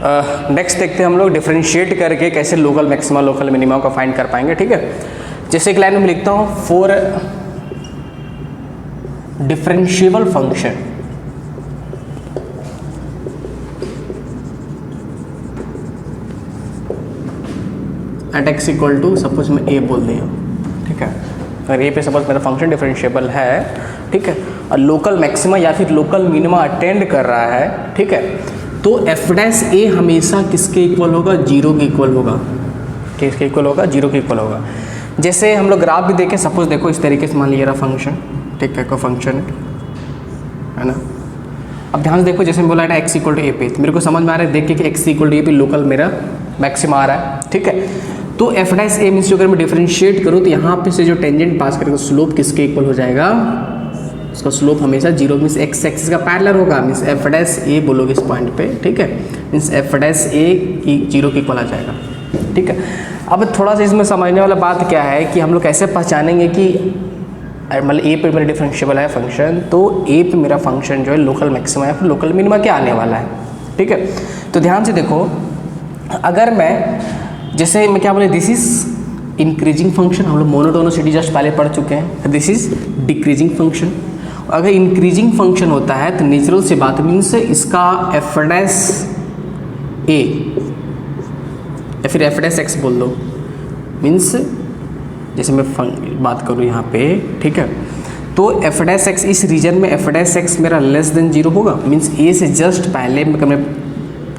Next देखते हैं हम लोग डिफरेंशिएट करके कैसे लोकल मैक्सिमा लोकल मिनिमा का फाइंड कर पाएंगे। ठीक है, जैसे एक लाइन में लिखता हूँ for differentiable function at x equal to suppose मैं ए बोल दिया। ठीक है, अगर ए पे सपोज मेरा फंक्शन डिफरेंशिएबल है, ठीक है, और लोकल मैक्सिमा या फिर लोकल मिनिमा अटेंड कर रहा है, ठीक है, तो एफ डैश ए हमेशा किसके इक्वल होगा? जीरो के इक्वल होगा। किसके इक्वल होगा? जीरो के इक्वल होगा। जैसे हम लोग ग्राफ भी देखें, सपोज देखो इस तरीके से मान लीजिए फंक्शन, ठीक है, कोई फंक्शन है ना। अब ध्यान से देखो, जैसे मैं बोला था एक्स इक्वल टू ए पे, तो मेरे को समझ में आ रहा है देख के कि एक्स इक्वल टू ए पे लोकल मेरा मैक्सिमा आ रहा है। ठीक है, तो एफ डैश ए मीन्स जो अगर मैं डिफरेंशिएट करूँ तो यहाँ पे से जो टेंजेंट पास करेगा स्लोप किसके इक्वल हो जाएगा? उसका स्लोप हमेशा जीरो मीन्स एक्स एक्सिस का पैरेलल होगा। मीन्स एफ डैश ए बोलोगे इस पॉइंट पे, ठीक है, मीन्स एफ डैश ए की जीरो के इक्वल आ जाएगा। ठीक है, अब थोड़ा सा इसमें समझने वाला बात क्या है कि हम लोग कैसे पहचानेंगे कि मतलब ए पे मेरा डिफरेंशिएबल है फंक्शन, तो ए पे मेरा फंक्शन जो है लोकल मैक्सिमा या फिर लोकल मिनिमा क्या आने वाला है। ठीक है, तो ध्यान से देखो, अगर मैं जैसे मैं क्या बोले, दिस इज इंक्रीजिंग फंक्शन, हम लोग मोनोटोनिसिटी जस्ट पहले पढ़ चुके हैं, दिस इज डिक्रीजिंग फंक्शन। अगर इंक्रीजिंग फंक्शन होता है तो नेचुरल से बात मीन्स इसका एफ डैश ए या फिर एफ डैश एक्स बोल दो, मीन्स जैसे मैं बात करूँ यहाँ पे, ठीक है, तो एफ डैश एक्स इस रीजन में एफ डैश एक्स मेरा लेस देन जीरो होगा। मीन्स ए से जस्ट पहले मैं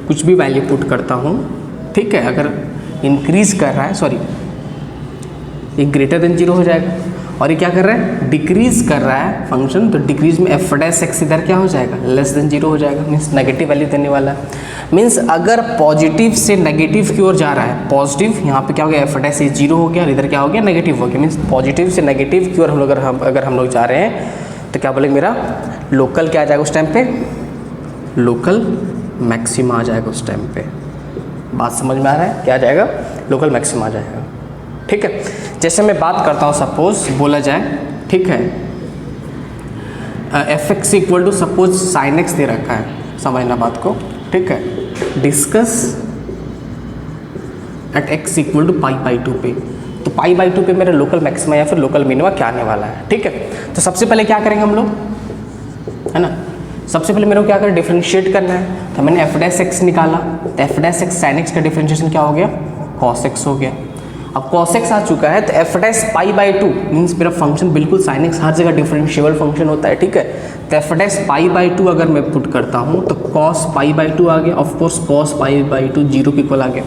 कुछ भी वैल्यू पुट करता हूँ, ठीक है, अगर इंक्रीज कर रहा है, सॉरी, ये ग्रेटर देन जीरो हो जाएगा, और ये क्या कर रहा है? डिक्रीज कर रहा है फंक्शन, तो डिक्रीज में एफ डैश एक्स इधर क्या हो जाएगा? लेस देन जीरो हो जाएगा। मीन्स नेगेटिव वैल्यू देने वाला है। मीन्स अगर पॉजिटिव से नेगेटिव की ओर जा रहा है, पॉजिटिव यहाँ पे क्या हो गया? एफ डैश ए जीरो हो गया और इधर क्या हो गया? नेगेटिव हो गया। मीन्स पॉजिटिव से नेगेटिव की ओर हम लोग अगर हम लोग जा रहे हैं तो क्या बोलेंगे? मेरा लोकल क्या आ जाएगा उस टाइम पे? लोकल मैक्सिमा आ जाएगा उस टाइम पे। बात समझ में आ रहा है? क्या आ जाएगा? लोकल मैक्सिमा आ जाएगा। ठीक है, जैसे मैं बात करता हूँ, सपोज बोला जाए, ठीक है, F x equal to suppose sine X दे रखा है, समझना बात को, ठीक है, discuss at x equal to pi by two पे, तो पाई बाई टू पे मेरा लोकल मैक्सिमा या फिर लोकल मिनिमा क्या आने वाला है। ठीक है, तो सबसे पहले क्या करेंगे हम लोग, है ना, सबसे पहले मेरे को क्या करें? डिफरेंशिएट करना है, तो मैंने एफ डैश एक्स निकाला, तो F dash x sine x का डिफरेंशिएशन क्या हो गया? कॉस एक्स हो गया। अब कॉस एक्स आ चुका है, तो F dash pi by two means मेरा फंक्शन बिल्कुल साइन एक्स हर जगह डिफरेंशिएबल फंक्शन होता है। ठीक है, तो F dash pi by to अगर मैं पुट करता हूँ तो कॉस पाई बाई टू आ गया, of course cos pi by to zero के इक्वल आ गया।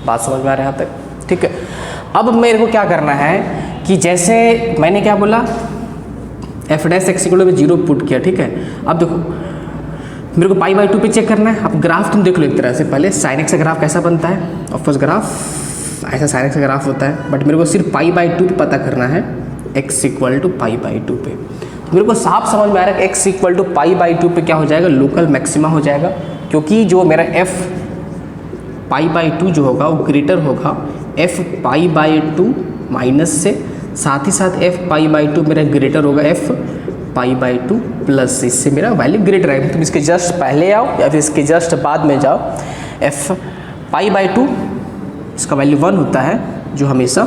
बात समझ में आ रहा है यहाँ तक? ठीक है, अब मेरे को क्या करना है कि जैसे मैंने क्या बोला, f dash x equal to zero put किया। ठीक है, अब देखो मेरे को पाई बाई टू पे चेक करना है। अब ग्राफ तुम देख लो एक तरह से, पहले साइन एक्स का ग्राफ कैसा बनता है, ऑफकोर्स ग्राफ ऐसा साइन एक्स का ग्राफ होता है, बट मेरे को सिर्फ पाई बाई टू पे पता करना है, x equal to pi by two पे। तो मेरे को साफ समझ में आ रहा है कि x equal to pi by two पे क्या हो जाएगा? लोकल मैक्सिमा हो जाएगा, क्योंकि जो मेरा एफ पाई बाई टू जो होगा वो ग्रेटर होगा F pi by to minus से, साथ ही साथ एफ पाई बाई टू मेरा ग्रेटर होगा F pi by two plus, इससे मेरा वैल्यू ग्रेटर आएगा। तुम इसके जस्ट पहले आओ या फिर इसके जस्ट बाद में जाओ, एफ पाई बाई टू इसका वैल्यू 1 होता है, जो हमेशा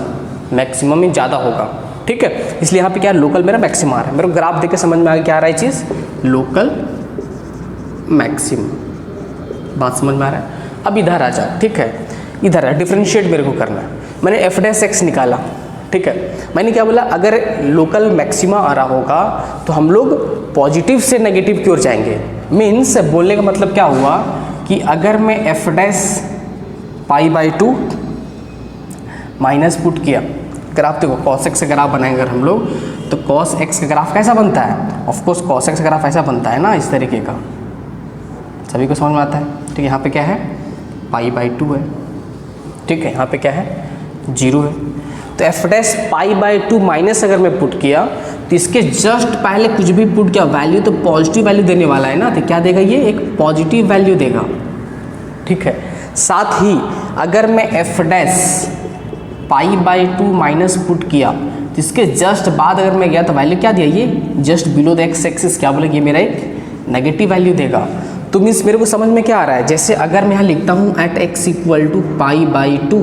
मैक्सिमम में ज़्यादा होगा। ठीक है, इसलिए यहाँ पे क्या लोकल मेरा मैक्सिमा आ रहा है। मेरे को ग्राफ देख के समझ में आ गया क्या आ रहा है चीज़? Local maximum. बात समझ में आ रहा है? अब इधर आ जाओ, ठीक है, इधर है, डिफरेंशिएट मेरे को करना है। मैंने एफ डैश एक्स निकाला, ठीक है, मैंने क्या बोला, अगर लोकल मैक्सिमा आ रहा होगा तो हम लोग पॉजिटिव से नेगेटिव की ओर जाएंगे। मीन्स बोलने का मतलब क्या हुआ कि अगर मैं F dash pi by to minus put किया, ग्राफ देखो कॉस एक्स का ग्राफ बनाएंगे अगर हम लोग, तो कॉस एक्स का ग्राफ कैसा बनता है? ऑफकोर्स कॉस एक्स का ग्राफ ऐसा बनता है ना, इस तरीके का, सभी को समझ में आता है। ठीक है, यहाँ पे क्या है? पाई बाई टू है। ठीक है, यहाँ पे क्या है? जीरो है। तो F dash pi by to minus अगर मैं पुट किया तो इसके जस्ट पहले कुछ भी पुट किया वैल्यू तो पॉजिटिव वैल्यू देने वाला है ना, तो क्या देगा? ये एक पॉजिटिव वैल्यू देगा। ठीक है, साथ ही अगर मैं F dash pi by to minus put किया तो इसके जस्ट बाद अगर मैं गया तो वैल्यू क्या दिया? ये just below the x axis क्या बोले? ये मेरा एक नेगेटिव वैल्यू देगा। तो मीन्स मेरे को समझ में क्या आ रहा है, जैसे अगर मैं यहाँ लिखता हूँ एट एक्स इक्वल टू π/2,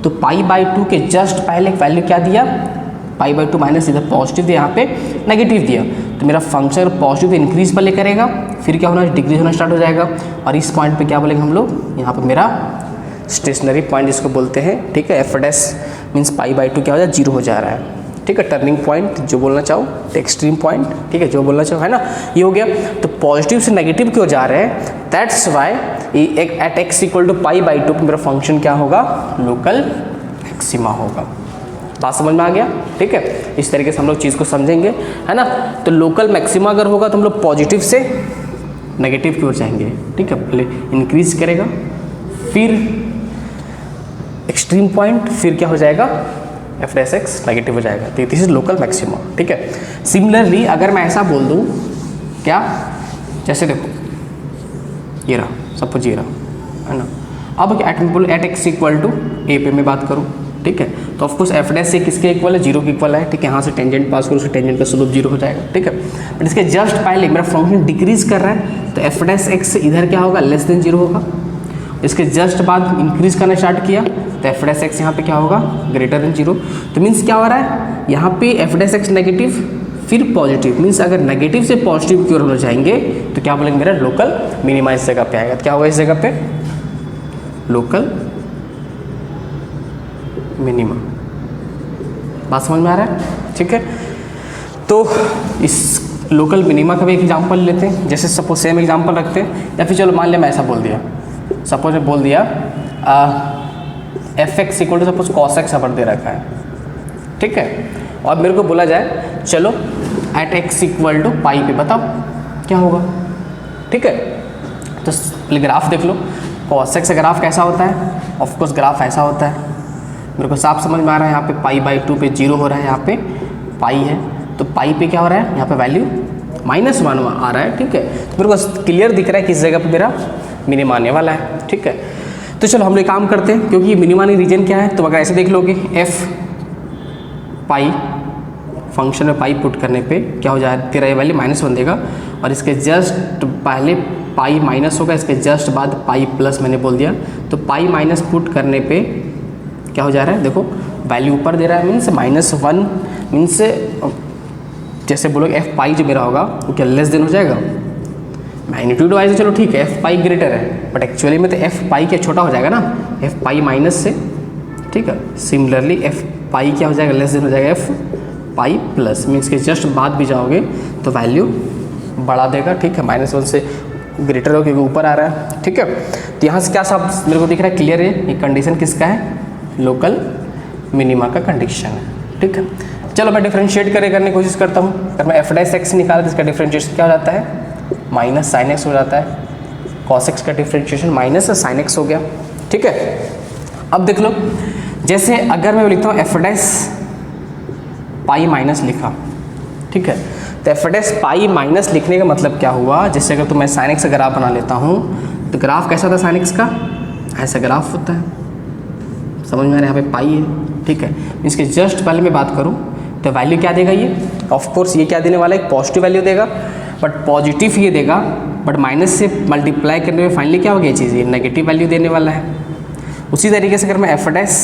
तो π/2 के जस्ट पहले एक वैल्यू क्या दिया, π/2 माइनस इधर पॉजिटिव दिया, यहाँ पे नेगेटिव दिया, तो मेरा फंक्शन पॉजिटिव इंक्रीज पहले करेगा, फिर क्या होना, डिक्रीज होना स्टार्ट हो जाएगा, और इस पॉइंट पे क्या बोलेंगे हम लोग, यहाँ पे मेरा स्टेशनरी पॉइंट जिसको बोलते हैं, ठीक है, एफ डैश मीन्स π/2 क्या हो जाए, 0 हो जा रहा है, ठीक है, टर्निंग पॉइंट जो बोलना चाहो, एक्सट्रीम पॉइंट, ठीक है, जो बोलना चाहो, है ना, ये हो गया। तो पॉजिटिव से नेगेटिव क्यों जा रहे हैं, that's why at x equal to π/2 मेरा फंक्शन क्या होगा, लोकल मैक्सिमा होगा। बात समझ में आ गया, ठीक है, इस तरीके से हम लोग चीज़ को समझेंगे, है ना। तो लोकल मैक्सिमा अगर होगा तो हम लोग पॉजिटिव से नेगेटिव की ओर जाएंगे, ठीक है, पहले इंक्रीज करेगा, फिर एक्सट्रीम पॉइंट, फिर क्या हो जाएगा, एफ डैश एक्स नेगेटिव हो जाएगा, तो दिस इज लोकल मैक्सिमा, ठीक है। सिमिलरली अगर मैं ऐसा बोल दूँ क्या, जैसे देखो ये रहा, सपोज ये रहा, है ना, अब एट एक्स इक्वल टू ए पे मैं बात करूँ, ठीक है, तो ऑफकोर्स एफ डैश से किसके इक्वल है, 0 के इक्वल है, ठीक है, यहाँ से टेंजेंट पास करो, उससे टेंजेंट का स्लोप 0 हो जाएगा, ठीक है। बट इसके जस्ट पहले मेरा फंक्शन डिक्रीज कर रहा है, तो एफ डैश एक्स से इधर क्या होगा, लेस देन 0 होगा, इसके जस्ट बाद इंक्रीज करना स्टार्ट किया, तो एफ डैश एक्स यहाँ पे क्या होगा, ग्रेटर देन 0, तो मीन्स क्या हो रहा है, यहाँ पे एफ डैश एक्स नेगेटिव फिर पॉजिटिव, मीन्स अगर नेगेटिव से पॉजिटिव की ओर हम जाएंगे तो क्या बोलेंगे, मेरा लोकल मिनिमा इस जगह पे आएगा, तो क्या होगा इस जगह पे, लोकल मिनिमा। बात समझ में आ रहा है, ठीक है। तो इस लोकल मिनिमा का भी एक एग्जांपल लेते हैं, जैसे सपोज सेम एग्जांपल रखते हैं, या फिर चलो मान लिया मैं ऐसा बोल दिया, सपोज मैं बोल दिया F x equal to suppose cos X upper दे रखा है, ठीक है, और मेरे को बोला जाए चलो एट एक्स इक्वल टू पाई पे बताओ क्या होगा, ठीक है। तो पहले ग्राफ देख लो, कॉस एक्स का ग्राफ कैसा होता है, ऑफकोर्स ग्राफ ऐसा होता है, मेरे को साफ समझ में आ रहा है, यहाँ पे π/2 पे 0 हो रहा है, यहाँ पे पाई है, तो पाई पे क्या हो रहा है, यहाँ पे वैल्यू -1 आ रहा है, ठीक है, तो मेरे को क्लियर दिख रहा है किस जगह पे मेरा मिनिमा आने वाला है, ठीक है। तो चलो हम लोग काम करते हैं, क्योंकि मिनिमा रीजन क्या है, तो अगर ऐसे देख लोगे एफ पाई फंक्शन में पाई पुट करने पे क्या हो जाए, तेरा ये वैल्यू -1 देगा, और इसके जस्ट पहले पाई माइनस होगा, इसके जस्ट बाद पाई प्लस मैंने बोल दिया, तो पाई माइनस पुट करने पे क्या हो जा रहा है, देखो वैल्यू ऊपर दे रहा है, मीन्स -1 मीन्स जैसे बोलोगे एफ पाई जो मेरा होगा वो क्या लेस देन हो जाएगा, मैग्नीट्यूड वाइज चलो ठीक है एफ पाई ग्रेटर है, बट एक्चुअली में तो एफ पाई क्या छोटा हो जाएगा ना, एफ पाई माइनस से, ठीक है। सिमिलरली एफ पाई क्या हो जाएगा, लेस देन हो जाएगा एफ पाई प्लस, मीन्स के जस्ट बाद भी जाओगे तो वैल्यू बढ़ा देगा, ठीक है, -1 से ग्रेटर हो क्योंकि ऊपर आ रहा है, ठीक है। तो यहाँ से क्या सब मेरे को दिख रहा है, क्लियर है, ये कंडीशन किसका है, लोकल मिनिमा का कंडीशन है, ठीक है। चलो मैं डिफरेंशिएट करने की कोशिश करता हूँ, अगर मैं एफ डैश एक्स निकाला तो इसका डिफरेंशिएशन क्या हो जाता है, माइनस साइन एक्स हो जाता है, कॉस एक्स का डिफरेंशिएशन माइनस साइन एक्स हो गया, ठीक है। अब देख लो, जैसे अगर मैं लिखता हूँ एफ डैश पाई माइनस लिखा, ठीक है, तो एफ डैश पाई माइनस लिखने का मतलब क्या हुआ, जैसे अगर तो मैं साइन एक्स का ग्राफ बना लेता हूँ, तो ग्राफ कैसा था साइन एक्स का, ऐसा ग्राफ होता है, समझ में आ रहा है, यहाँ पे पाई है, ठीक है, इसके जस्ट पहले मैं बात करूँ तो वैल्यू क्या देगा ये, ऑफ कोर्स ये क्या देने वाला है, एक पॉजिटिव वैल्यू देगा, बट पॉजिटिव ये देगा, बट माइनस से मल्टीप्लाई करने में फाइनली क्या हो गया चीज़, ये नेगेटिव वैल्यू देने वाला है। उसी तरीके से अगर मैं एफ डैश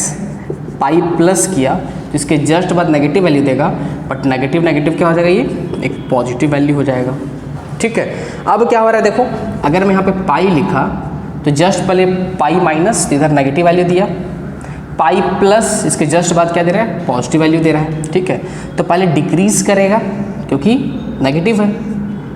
पाई प्लस किया तो इसके जस्ट बाद नेगेटिव वैल्यू देगा, बट नेगेटिव नेगेटिव क्या हो जाएगा, ये एक पॉजिटिव वैल्यू हो जाएगा, ठीक है। अब क्या हो रहा है देखो, अगर मैं यहाँ पे पाई लिखा तो जस्ट पहले पाई माइनस, इधर नेगेटिव वैल्यू दिया, पाई प्लस इसके जस्ट बाद क्या दे रहा है, पॉजिटिव वैल्यू दे रहा है, ठीक है। तो पहले डिक्रीज करेगा क्योंकि नेगेटिव है,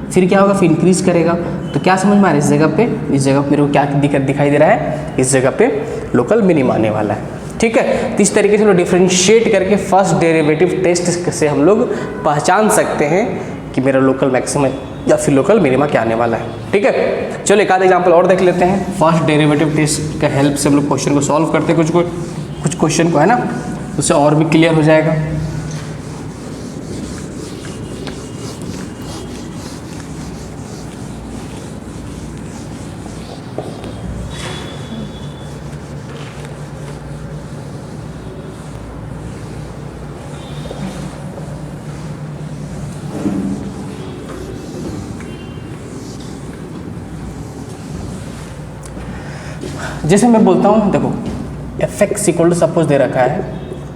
फिर क्या होगा, फिर इंक्रीज करेगा, तो क्या समझ में आ रहा है, इस जगह पे मेरे को क्या दिखाई दे रहा है, इस जगह पे लोकल मिनिमा आने वाला है, ठीक है। तो इस तरीके से हम लोग डिफ्रेंशिएट करके फर्स्ट डेरिवेटिव टेस्ट से हम लोग पहचान सकते हैं कि मेरा लोकल मैक्सिमम या फिर लोकल मिनिमा क्या आने वाला है, ठीक है। चलो एक आध एग्जाम्पल और देख लेते हैं, फर्स्ट डेरिवेटिव टेस्ट का हेल्प से हम लोग क्वेश्चन को सॉल्व करते हैं, कुछ क्वेश्चन को, है ना, उससे और भी क्लियर हो जाएगा। जैसे मैं बोलता हूँ देखो f x equal to suppose दे रखा है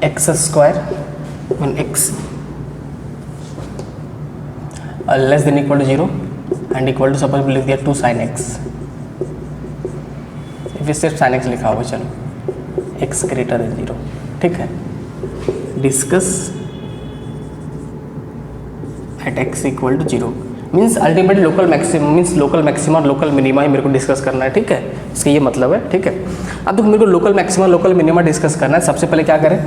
x square one x less than equal to 0 and equal to suppose लिख दिया 2 sin x, फिर सिर्फ sin x लिखा होगा, चलो x ग्रेटर देन 0, ठीक है। Discuss at x equal to 0 means ultimately local maximum means local maxima और लोकल मिनिमा ही मेरे को डिस्कस करना है, ठीक है। इसका ये मतलब है, ठीक है। अब देखो मेरे को local maxima local minima discuss करना है। सबसे पहले क्या करें,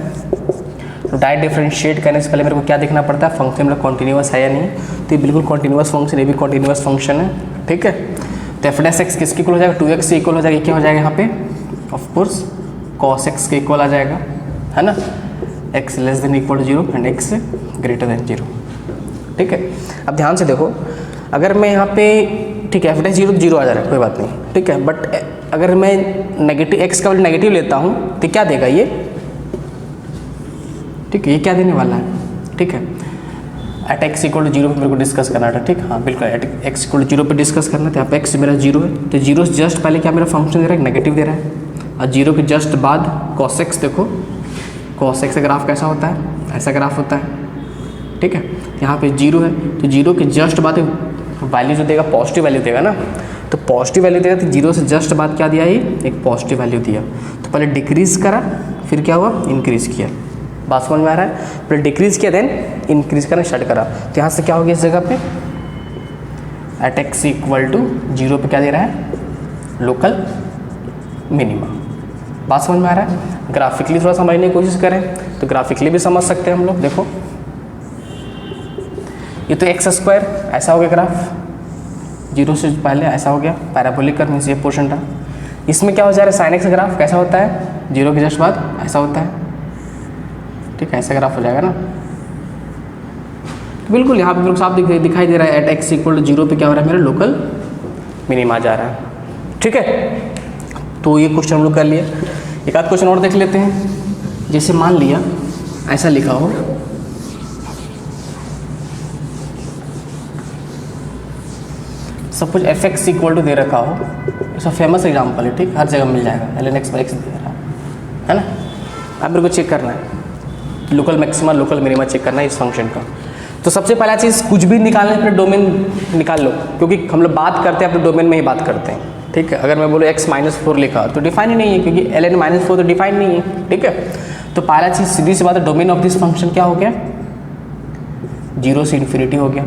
तो डायरेक्ट डिफरेंशिएट करने से पहले मेरे को क्या देखना पड़ता है, फंक्शन मेरा कॉन्टिन्यूअस है या नहीं। तो ये बिल्कुल कॉन्टिन्यूअस फंक्शन, ये भी कॉन्टिन्यूअस फंक्शन है, ठीक है। तो एफ डैश एक्स किसके इक्वल हो जाएगा, 2x से इक्वल हो जाएगा। क्या हो जाएगा यहाँ पे, ऑफ कोर्स cos x के इक्वल आ जाएगा, है ना। x less than equal to 0 and x greater than 0, ठीक है। अब ध्यान से देखो, अगर मैं यहाँ पे, ठीक है, एफ डैश 0 0 आ जा रहा है, कोई बात नहीं, ठीक है। बट अगर मैं नेगेटिव x का वैल्यू नेगेटिव लेता हूँ तो क्या देगा ये, ठीक है, ये क्या देने वाला है, ठीक है। एट x इक्वल टू 0 पे मेरे को डिस्कस करना था, ठीक, हाँ बिल्कुल, एट x इक्वल टू 0 पे डिस्कस करना था। यहाँ पे x मेरा 0 है, तो 0 से जस्ट पहले क्या मेरा फंक्शन दे रहा है, नेगेटिव दे रहा है। और 0 के जस्ट बाद cos x, देखो cos x का ग्राफ कैसा होता है, ऐसा ग्राफ होता है, ठीक है। यहाँ पे 0 है, तो 0 के जस्ट बाद वैल्यू जो देगा पॉजिटिव वैल्यू देगा ना, तो पॉजिटिव वैल्यू देगा, तो 0 से जस्ट बाद क्या दिया, ये एक पॉजिटिव वैल्यू दिया। तो पहले डिक्रीज़ करा, फिर क्या हुआ, इंक्रीज़ किया। बात समझ में आ रहा है, पहले डिक्रीज़ किया देन इंक्रीज़ करना स्टार्ट करा। तो यहाँ से क्या हो गया, इस जगह पे एट x इक्वल टू 0 पे क्या दे रहा है, लोकल मिनिमा। बात समझ में आ रहा है। ग्राफिकली थोड़ा समझने की कोशिश करें तो ग्राफिकली भी समझ सकते हैं हम लोग। देखो ये तो एक्स स्क्वायर ऐसा हो गया ग्राफ, 0 से पहले ऐसा हो गया, पैराबोलिक कर मीन्स ये पोर्शन था। इसमें क्या हो जा रहा है, साइन एक्स ग्राफ कैसा होता है, 0 के जस्ट बाद ऐसा होता है, ठीक है, ऐसा ग्राफ हो जाएगा ना। तो बिल्कुल यहाँ पे मेरे को साफ दिखाई दे रहा है, एट एक्स इक्वल टू 0 पे क्या हो रहा है, मेरा लोकल मिनिमा जा रहा है, ठीक है। तो ये क्वेश्चन हम लोग कर लिए। एक आध क्वेश्चन और देख लेते हैं। जैसे मान लिया ऐसा लिखा हो, suppose F x equal to दे रखा हो, ऐसा फेमस एग्जाम्पल है, ठीक, हर जगह मिल जाएगा, ln x x दे रहा है ना। अब मेरे को चेक करना है local maxima local minima check करना है इस फंक्शन का। तो सबसे पहला चीज़, कुछ भी निकालना है अपने डोमेन निकाल लो, क्योंकि हम लोग बात करते हैं अपने डोमेन में ही बात करते हैं, ठीक है। अगर मैं बोलूँ x-4 लिखा तो डिफाइन ही नहीं है, क्योंकि ln-4 तो डिफाइन नहीं है, ठीक है। तो पहला चीज़ सीधी सी बात है, डोमेन ऑफ दिस फंक्शन क्या हो गया, 0 से इन्फिनिटी हो गया,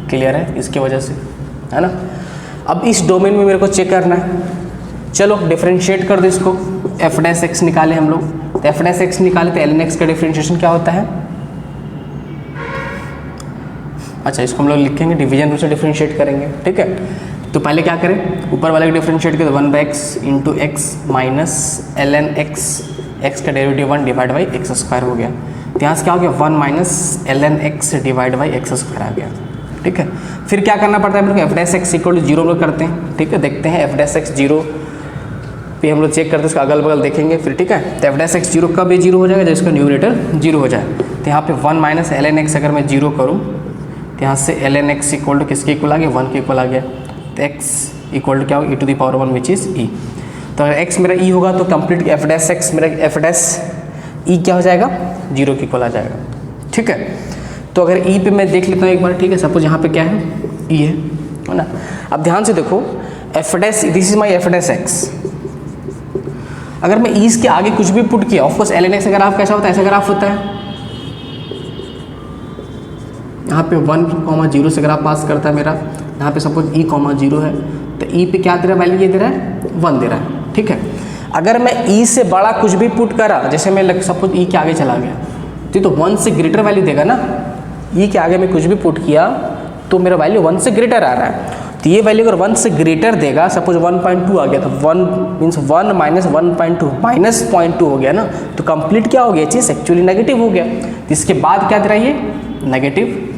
क्लियर है, इसकी वजह से, है ना। अब इस डोमेन में मेरे को चेक करना है, चलो डिफरेंशिएट कर दो इसको, एफ डैश एक्स निकाले हम लोग। तो एफ डैश एक्स निकाले तो ln x का डिफरेंशिएशन क्या होता है, अच्छा इसको हम लोग लिखेंगे, डिवीजन रूल से डिफरेंशिएट करेंगे, ठीक है। तो पहले क्या करें, ऊपर वाले को डिफरेंशिएट करें, 1/x into X minus ln x, x का derivative 1 divide by X square हो गया। तो यहाँ से क्या हो गया, 1 minus ln x divide by X square आ गया, ठीक है। फिर क्या करना पड़ता है मेरे को, f dash x equal to 0 हम लोग करते हैं, ठीक है। देखते हैं एफ डैश एक्स 0 पे हम लोग चेक करते हैं, उसका अगल बगल देखेंगे फिर, ठीक है। तो एफ डैश एक्स 0 कब ये 0 हो जाएगा, जब इसका न्यूमरेटर 0 हो जाए। तो यहाँ पे 1 माइनस ln x अगर मैं 0 करूँ तो यहाँ से ln x इक्वल टू किसके इक्वल आ गया, 1 के इक्वल आ गया। तो x इक्वल टू क्या होगा, e⁻1 विच इज़ e। तो अगर x मेरा e होगा तो कंप्लीट एफ डैश एक्स मेरा एफ डैश e क्या हो जाएगा, 0 के इक्वल आ जाएगा, ठीक है। तो अगर e पे मैं देख लेता हूँ एक बार, ठीक है। सपोज यहाँ पे क्या है, e है ना। अब ध्यान से देखो, F dash, this is my F dash x. अगर मैं e के आगे कुछ भी पुट किया, ऑफकोर्स ln x का ग्राफ कैसा होता है, ऐसा ग्राफ होता है। यहाँ पे 1,0 से ग्राफ पास करता है मेरा। यहाँ पे सपोज e,0 है, तो e पे क्या दे रहा है वैल्यू, ये दे रहा है 1 दे रहा है, ठीक है। अगर मैं e से बड़ा कुछ भी पुट करा, जैसे मैं सपोज e के आगे चला गया, तो 1 से ग्रेटर वैल्यू देगा ना। e के आगे मैं कुछ भी पुट किया तो मेरा वैल्यू 1 से ग्रेटर आ रहा है। तो ये वैल्यू अगर 1 से ग्रेटर देगा, सपोज 1.2 आ गया, तो 1 मीन्स 1 माइनस 1.2 माइनस 0.2 हो गया ना। तो कंप्लीट क्या हो गया, चीज़ एक्चुअली नेगेटिव हो गया। तो इसके बाद क्या दे रहा है ये, नेगेटिव।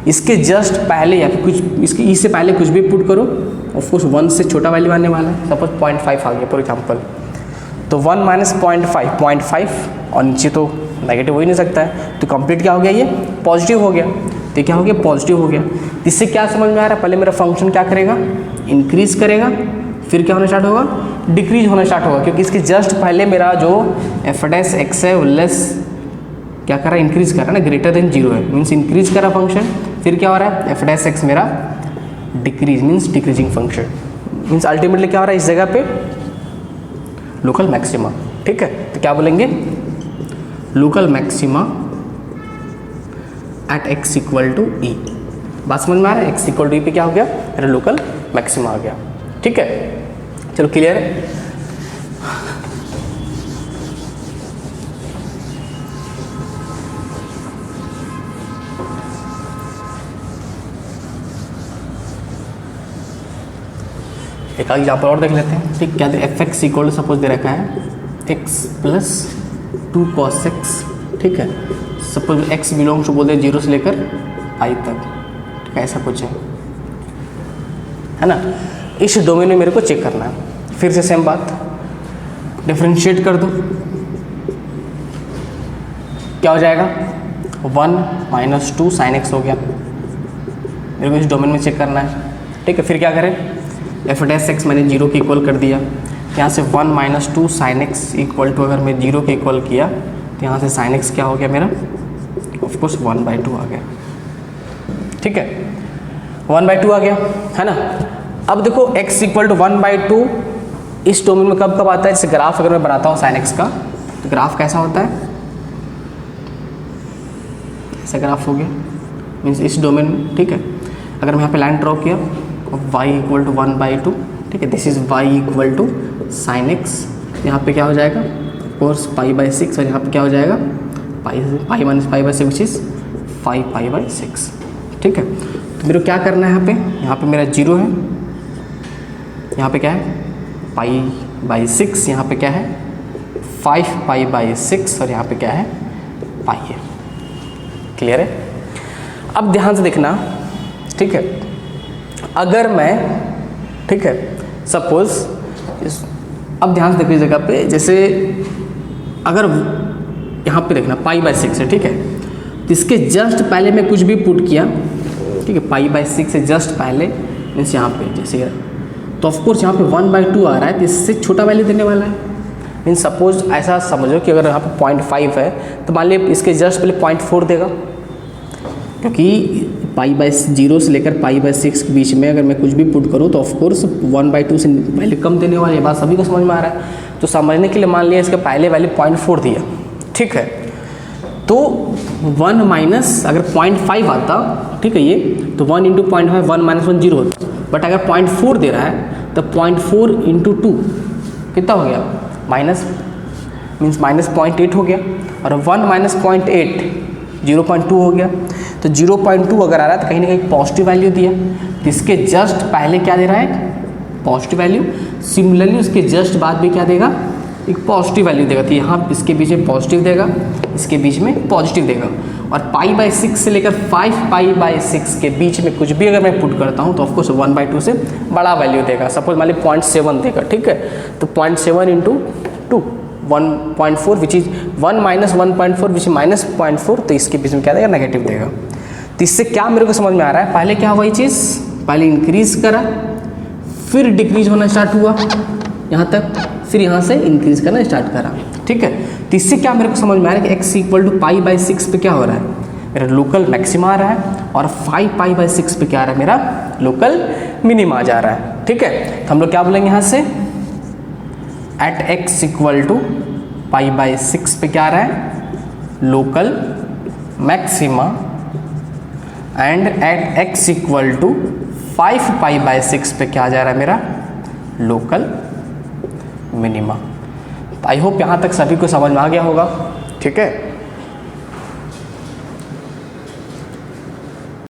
इसके जस्ट पहले या फिर कुछ, इसके ई से पहले कुछ भी पुट करो, ऑफकोर्स 1 से छोटा वैल्यू आने वाला है। सपोज 0.5 आ गया फॉर एग्जाम्पल, तो 1 माइनस 0.5 और नीचे तो नेगेटिव हो ही नहीं सकता है। तो कंप्लीट क्या हो गया, ये पॉजिटिव हो गया। तो क्या हो गया, पॉजिटिव हो गया। इससे क्या समझ में आ रहा है, पहले मेरा फंक्शन क्या करेगा, इंक्रीज करेगा, फिर क्या होना स्टार्ट होगा, डिक्रीज होना स्टार्ट होगा, क्योंकि इसके जस्ट पहले मेरा जो एफ डैश एक्स है वो लेस क्या कर रहा है, इंक्रीज कर रहा है ना, ग्रेटर देन 0 है, मीन्स इंक्रीज कर रहा फंक्शन। फिर क्या हो रहा है, एफ डैश एक्स मेरा decrease means decreasing function, means ultimately क्या हो रहा है इस जगह पे लोकल मैक्सिमा। ठीक है, तो क्या बोलेंगे, local maxima at x equal to E. बात समझ में आ रहा है, एक्स इक्वल टू ई पे क्या हो गया, मेरा लोकल मैक्सिमा आ गया। ठीक है, चलो क्लियर है। एक आगे यहाँ पर और देख लेते हैं। ठीक, क्या एफ एक्स इक्वल सपोज दे रखा है एक्स प्लस 2 cos x। ठीक है, सपोज x बिलोंग्स टू बोलते हैं 0 से लेकर i तक। ठीक है, ऐसा कुछ है ना। इस डोमेन में मेरे को चेक करना है। फिर से सेम बात, डिफरेंशिएट कर दो, क्या हो जाएगा 1 माइनस 2 sin x हो गया। मेरे को इस डोमेन में चेक करना है। ठीक है, फिर क्या करें, एफ डैश एक्स मैंने 0 के इक्वल कर दिया, यहाँ से 1 minus 2 sin x equal to अगर मैं 0 के इक्वल किया तो यहाँ से sin x क्या हो गया मेरा, ऑफकोर्स 1/2 आ गया। ठीक है, 1/2 आ गया है ना। अब देखो x इक्वल टू 1/2 इस डोमेन में कब कब आता है, जैसे ग्राफ अगर मैं बनाता हूँ sin x का, तो ग्राफ कैसा होता है, ऐसा ग्राफ हो गया, मीन्स इस डोमेन में। ठीक है, अगर मैं यहाँ पे लाइन ड्रॉ किया y इक्वल टू 1/2, ठीक है, this is y equal to sin x, यहाँ पे क्या हो जाएगा कोर्स π/6, और यहाँ पे क्या हो जाएगा पाई माइनस π/6 विच इज़ 5π/6। ठीक है, तो मेरे को क्या करना है, यहाँ पे मेरा 0 है, यहाँ पे क्या है π/6, यहाँ पे क्या है 5π/6, और यहाँ पे क्या है पाई है। क्लियर है। अब ध्यान से देखना, ठीक है, अगर मैं, ठीक है, सपोज अब ध्यान से देखो इस जगह पे, जैसे अगर यहाँ पे देखना π/6 है, ठीक है, तो इसके जस्ट पहले मैं कुछ भी पुट किया, ठीक है, π/6 से जस्ट पहले मीन्स यहाँ पे जैसे, तो ऑफकोर्स यहाँ पे 1/2 आ रहा है, तो इससे छोटा वैल्यू देने वाला है। मीन्स सपोज ऐसा समझो कि अगर यहाँ पे 0.5 है तो मान लिया इसके जस्ट पहले 0.4 देगा, क्योंकि π/0 से लेकर π/6 के बीच में अगर मैं कुछ भी पुट करूँ तो ऑफकोर्स 1/2 से वैल्यू कम देने वाली है। बात सभी को समझ में आ रहा है। तो समझने के लिए मान लिया इसका पहले वैल्यू 0.4 दिया, ठीक है, तो 1 माइनस अगर 0.5 आता, ठीक है, ये तो 1 × 0.5 1 - 1 0 होता, बट अगर 0.4 दे रहा है तो 0.4 × 2 कितना हो गया, माइनस मीन्स -0.8 हो गया, और 1 - 0.8 0.2 हो गया। तो 0.2 अगर आ रहा है तो कहीं ना कहीं पॉजिटिव वैल्यू दिया, तो इसके जस्ट पहले क्या दे रहा है, पॉजिटिव वैल्यू। सिमिलरली उसके जस्ट बाद भी क्या देगा, एक पॉजिटिव वैल्यू देगा, तो यहाँ इसके बीच में पॉजिटिव देगा, इसके बीच में पॉजिटिव देगा, और π/6 से लेकर 5π/6 के बीच में कुछ भी अगर मैं पुट करता हूँ तो ऑफकोर्स 1/2 से बड़ा वैल्यू देगा। सपोज मान ली 0.7 देगा, ठीक है, तो 0.7 × 2 1.4 विच इज 1 - 1.4 विच -0.4, तो इसके बीच में क्या देगा, नेगेटिव देगा। तो इससे क्या मेरे को समझ में आ रहा है, पहले क्या हुआ ये चीज़, पहले इंक्रीज करा, फिर डिक्रीज होना स्टार्ट हुआ यहाँ तक, फिर यहाँ से इंक्रीज करना स्टार्ट करा, ठीक है। तो इससे क्या मेरे को समझ में आ रहा है कि x इक्वल टू π/6 पे क्या हो रहा है, मेरा लोकल मैक्सिमा आ रहा है, और 5π/6 पे क्या आ रहा है, मेरा लोकल मिनिमा जा रहा है, ठीक है। तो हम लोग क्या बोलेंगे यहाँ से, एट x इक्वल टू π/6 पे क्या आ रहा है, local maxima, and at x equal to 5π/6 पे क्या जा रहा है, मेरा लोकल मिनिमा। आई होप यहाँ तक सभी को समझ में आ गया होगा, ठीक है।